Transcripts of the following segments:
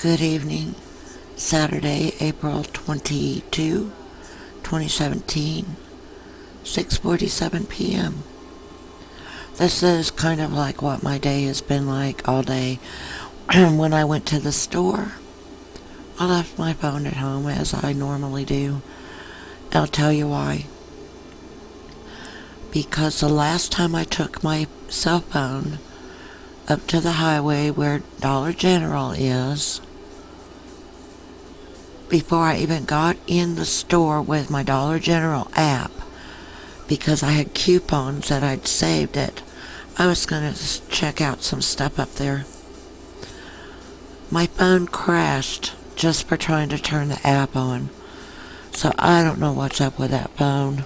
Good evening. Saturday, April 22, 2017, 6:47 p.m. This is kind of like what my day has been like all day. When I went to the store, I left my phone at home as I normally do. I'll tell you why. Because the last time I took my cell phone up to the highway where Dollar General is, before I even got in the store with my Dollar General app, because I had coupons that I'd saved it, I was going to check out some stuff up there. My phone crashed just for trying to turn the app on. So I don't know what's up with that phone.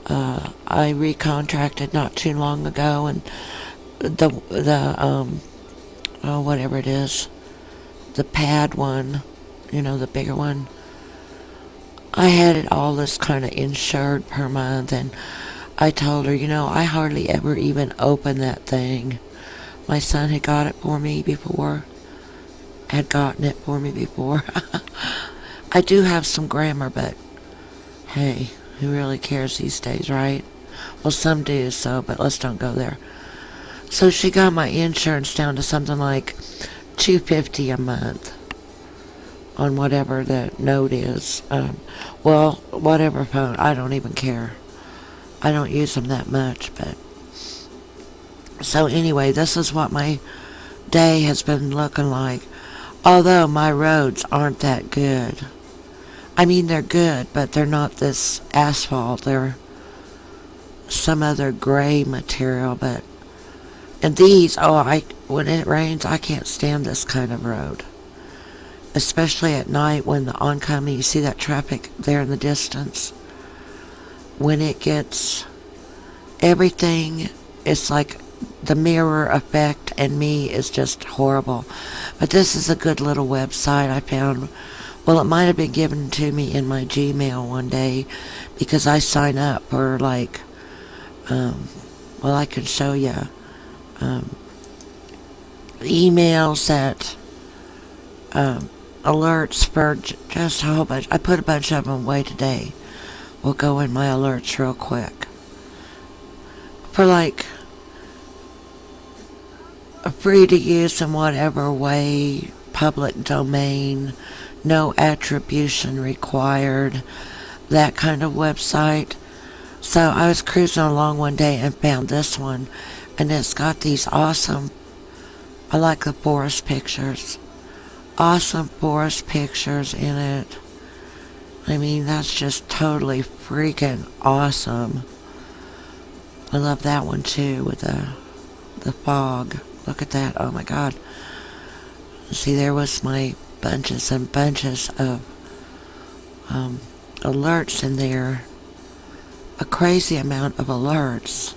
I recontracted not too long ago, and whatever it is, the pad one, the bigger one, I had it all this kind of insured per month, and I told her, I hardly ever even open that thing. My son had got it for me before, had gotten it for me before. I do have some grammar, but hey, who really cares these days, right? Well, some do, but let's don't go there. So she got my insurance down to something like $250 a month on whatever the note is. Whatever phone, I don't even care. I don't use them that much, but... So anyway, this is what my day has been looking like. Although my roads aren't that good. I mean, they're good, but they're not this asphalt. They're some other gray material, but... And these, when it rains, I can't stand this kind of road. Especially at night when the oncoming, you see that traffic there in the distance. When it gets... Everything, it's like the mirror effect, and me is just horrible. But this is a good little website I found. Well, it might have been given to me in my Gmail one day, because I sign up for I can show you emails that alerts for just a whole bunch. I put a bunch of them away today. We'll go in my alerts real quick. For free to use in whatever way, public domain, no attribution required, that kind of website. So I was cruising along one day and found this one, and it's got these awesome, I like the forest pictures, awesome forest pictures in it. I mean, that's just totally freaking awesome. I love that one too, with the fog. Look at that, oh my god. See, there was my bunches and bunches of alerts in there. A crazy amount of alerts.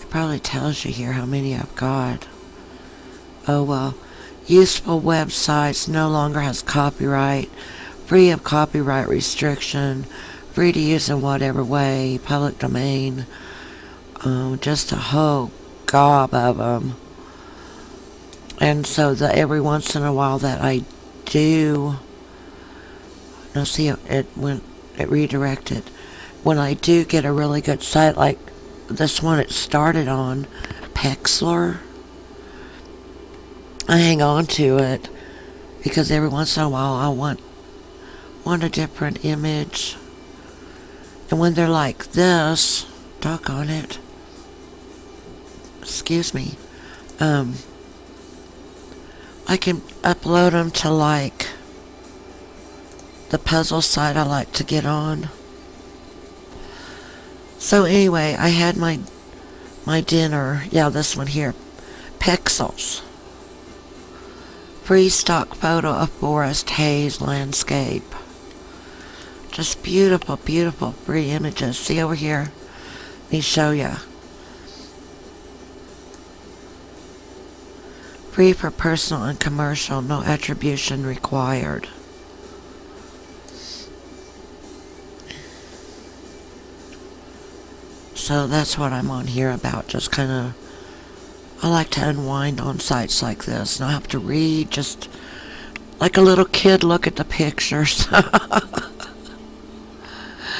It probably tells you here how many I've got. Oh well. Useful websites no longer has copyright. Free of copyright restriction. Free to use in whatever way. Public domain. Just a whole gob of them. And so every once in a while that I do... Now see, it redirected. When I do get a really good site like this one it started on, Pexler, I hang on to it because every once in a while I want a different image. And when they're like this, doggone it, excuse me, I can upload them to the puzzle site I like to get on. So anyway, I had my dinner. Yeah, this one here. Pixels. Free stock photo of forest, haze, landscape. Just beautiful, beautiful free images. See over here? Let me show you. Free for personal and commercial, no attribution required. So that's what I'm on here about, just kind of I like to unwind on sites like this. And I have to read just like a little kid look at the pictures.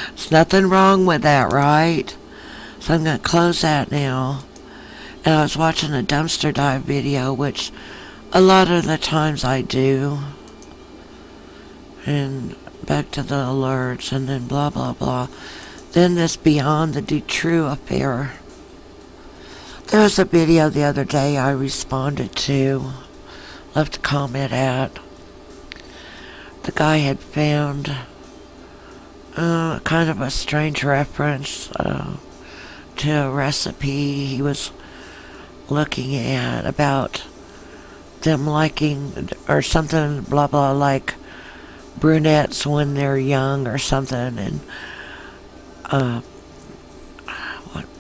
There's nothing wrong with that, right? So I'm going to close that now. And I was watching a dumpster dive video, which a lot of the times I do. And back to the alerts and then blah, blah, blah. Then this Beyond the DUTROUX affair. There was a video the other day I responded to, left a comment at. The guy had found kind of a strange reference to a recipe he was looking at about them liking or something, blah blah, like brunettes when they're young or something. And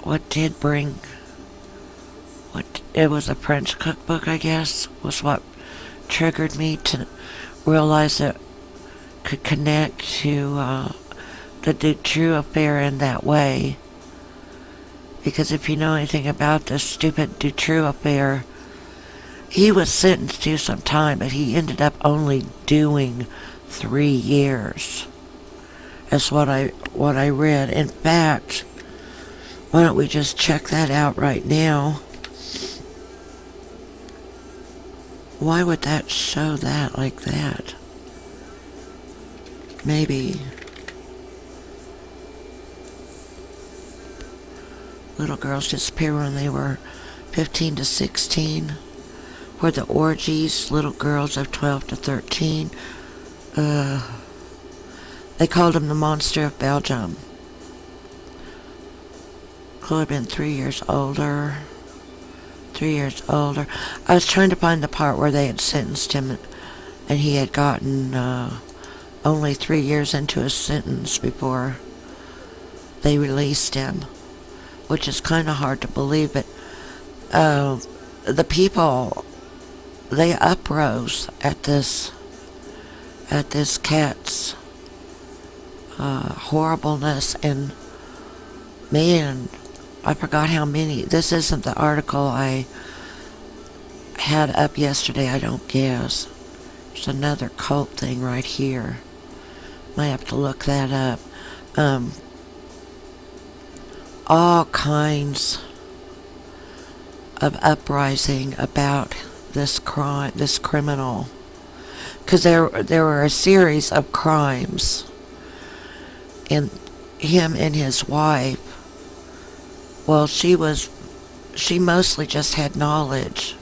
what did bring, what, it was a French cookbook, I guess, was what triggered me to realize it could connect to the DUTROUX affair in that way. Because if you know anything about this stupid DUTROUX affair, he was sentenced to some time, but he ended up only doing 3 years. That's what I read. In fact, why don't we just check that out right now? Why would that show that like that? Maybe little girls disappear when they were 15 to 16. For the orgies, little girls of 12 to 13. They called him the Monster of Belgium. Could have been 3 years older. 3 years older. I was trying to find the part where they had sentenced him and he had gotten only 3 years into his sentence before they released him, which is kind of hard to believe. But the people, they uprose at this cat's horribleness. And man, I forgot how many. This isn't the article I had up yesterday, I don't guess. There's another cult thing right here. Might have to look that up. All kinds of uprising about this crime, this criminal. Because there were a series of crimes. And him and his wife, well, she mostly just had knowledge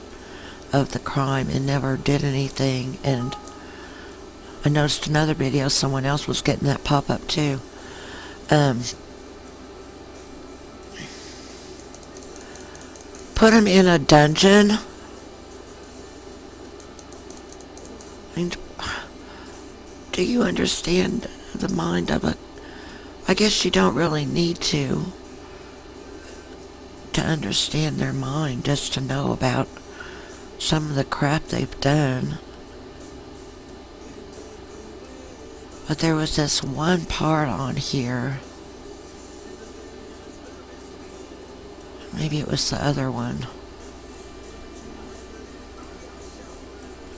of the crime and never did anything. And I noticed another video, someone else was getting that pop up too. Put him in a dungeon. I mean, do you understand the mind of a... I guess you don't really need to understand their mind, just to know about some of the crap they've done. But there was this one part on here. Maybe it was the other one.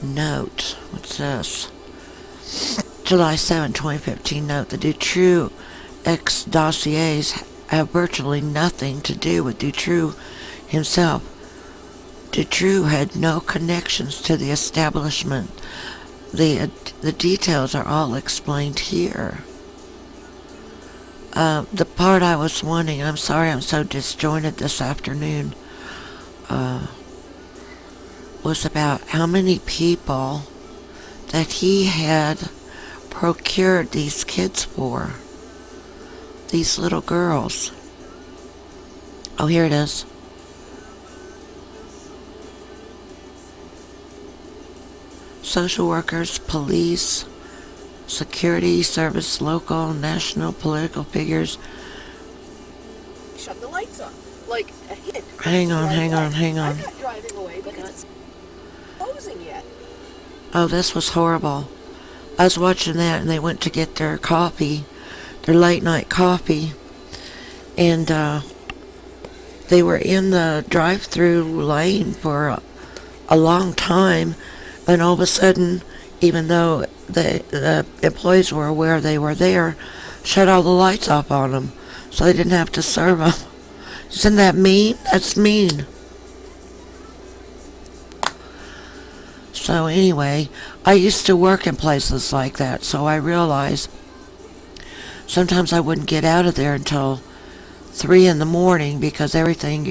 Note. What's this? July 7, 2015. Note. The DUTROUX X dossiers have virtually nothing to do with DUTROUX himself. DUTROUX had no connections to the establishment. The details are all explained here. The part I was wanting, I'm sorry I'm so disjointed this afternoon, was about how many people that he had procured these kids for. These little girls. Oh, here it is. Social workers, police, security service, local, national, political figures. Shut the lights off. Like a hit. Hang on. I'm not driving away because it's closing yet. Oh, this was horrible. I was watching that and they went to get their coffee, their late night coffee. And they were in the drive-through lane for a long time, and all of a sudden, even though the employees were aware they were there, shut all the lights off on them, so they didn't have to serve them. Isn't that mean? That's mean. So anyway, I used to work in places like that, so I realized sometimes I wouldn't get out of there until 3 in the morning because everything,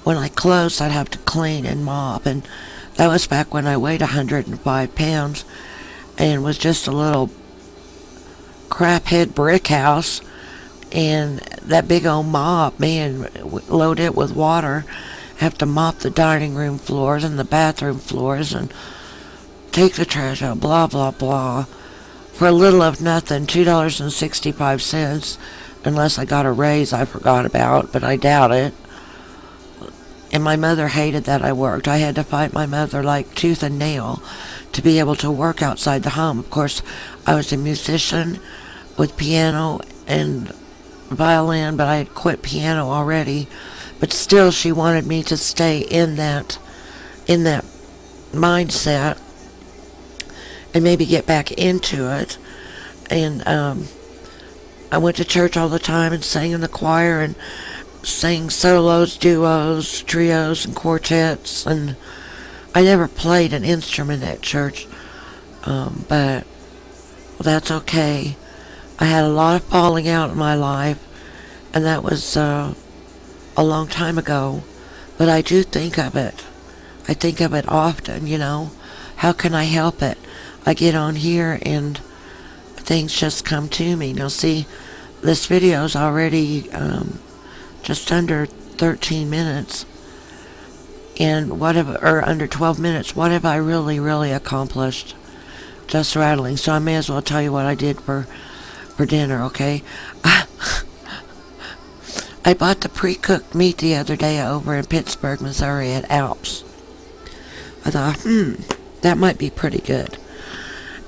when I closed, I'd have to clean and mop. And that was back when I weighed 105 pounds and was just a little craphead brick house. And that big old mop, man, load it with water, have to mop the dining room floors and the bathroom floors and take the trash out, blah, blah, blah. For a little of nothing, $2.65, unless I got a raise I forgot about, but I doubt it. And my mother hated that I worked. I had to fight my mother like tooth and nail to be able to work outside the home. Of course, I was a musician with piano and violin, but I had quit piano already. But still, she wanted me to stay in that mindset and maybe get back into it. And I went to church all the time and sang in the choir and sang solos, duos, trios, and quartets. And I never played an instrument at church, but that's okay. I had a lot of falling out in my life, and that was a long time ago. But I do think of it. I think of it often, How can I help it? I get on here and things just come to me. Now see, this video's already just under 13 minutes. And under 12 minutes, what have I really, really accomplished? Just rattling. So I may as well tell you what I did for dinner, okay? I bought the pre-cooked meat the other day over in Pittsburgh, Missouri at Alps. I thought, that might be pretty good.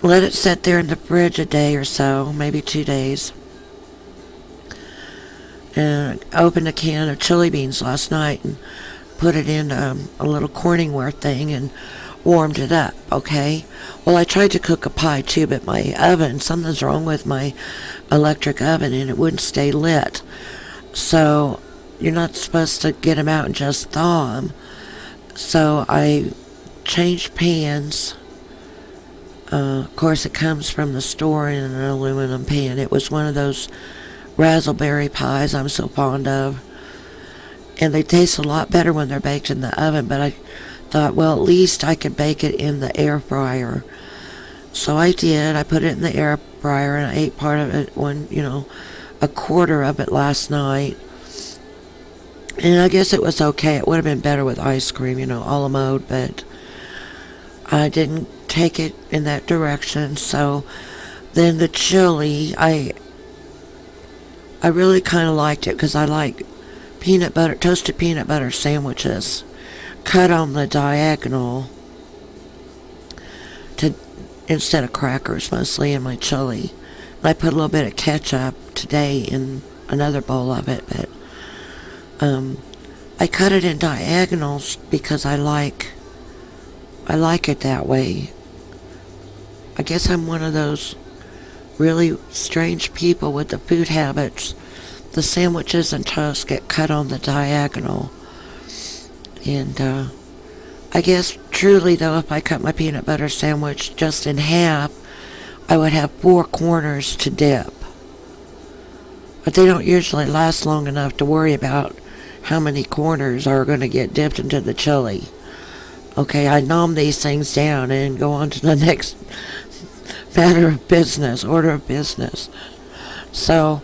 Let it sit there in the fridge a day or so, maybe 2 days. And I opened a can of chili beans last night and put it in a little Corningware thing and warmed it up, okay? Well, I tried to cook a pie too, but my oven, something's wrong with my electric oven and it wouldn't stay lit. So you're not supposed to get them out and just thaw them. So I changed pans. Of course, it comes from the store in an aluminum pan. It was one of those raspberry pies I'm so fond of. And they taste a lot better when they're baked in the oven, but I thought, well, at least I could bake it in the air fryer. So I did. I put it in the air fryer, and I ate part of it a quarter of it last night. And I guess it was okay. It would have been better with ice cream, a la mode, but I didn't take it in that direction. So then the chili, I really kind of liked it because I like toasted peanut butter sandwiches cut on the diagonal instead of crackers mostly in my chili. And I put a little bit of ketchup today in another bowl of it, but I cut it in diagonals because I like it that way. I guess I'm one of those really strange people with the food habits. The sandwiches and toast get cut on the diagonal. And I guess truly though, if I cut my peanut butter sandwich just in half, I would have 4 corners to dip. But they don't usually last long enough to worry about how many corners are going to get dipped into the chili. Okay, I nom these things down and go on to the next order of business. So,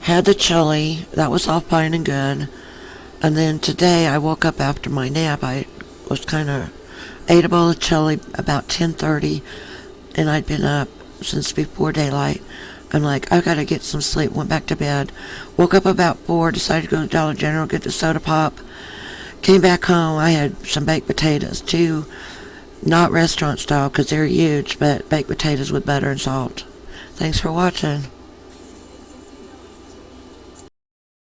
had the chili, that was all fine and good. And then today I woke up after my nap. I was ate a bowl of chili about 10:30, and I'd been up since before daylight. I'm like, I've got to get some sleep. Went back to bed. Woke up about 4, decided to go to Dollar General, get the soda pop. Came back home. I had some baked potatoes too. Not restaurant style because they're huge, but baked potatoes with butter and salt. Thanks for watching.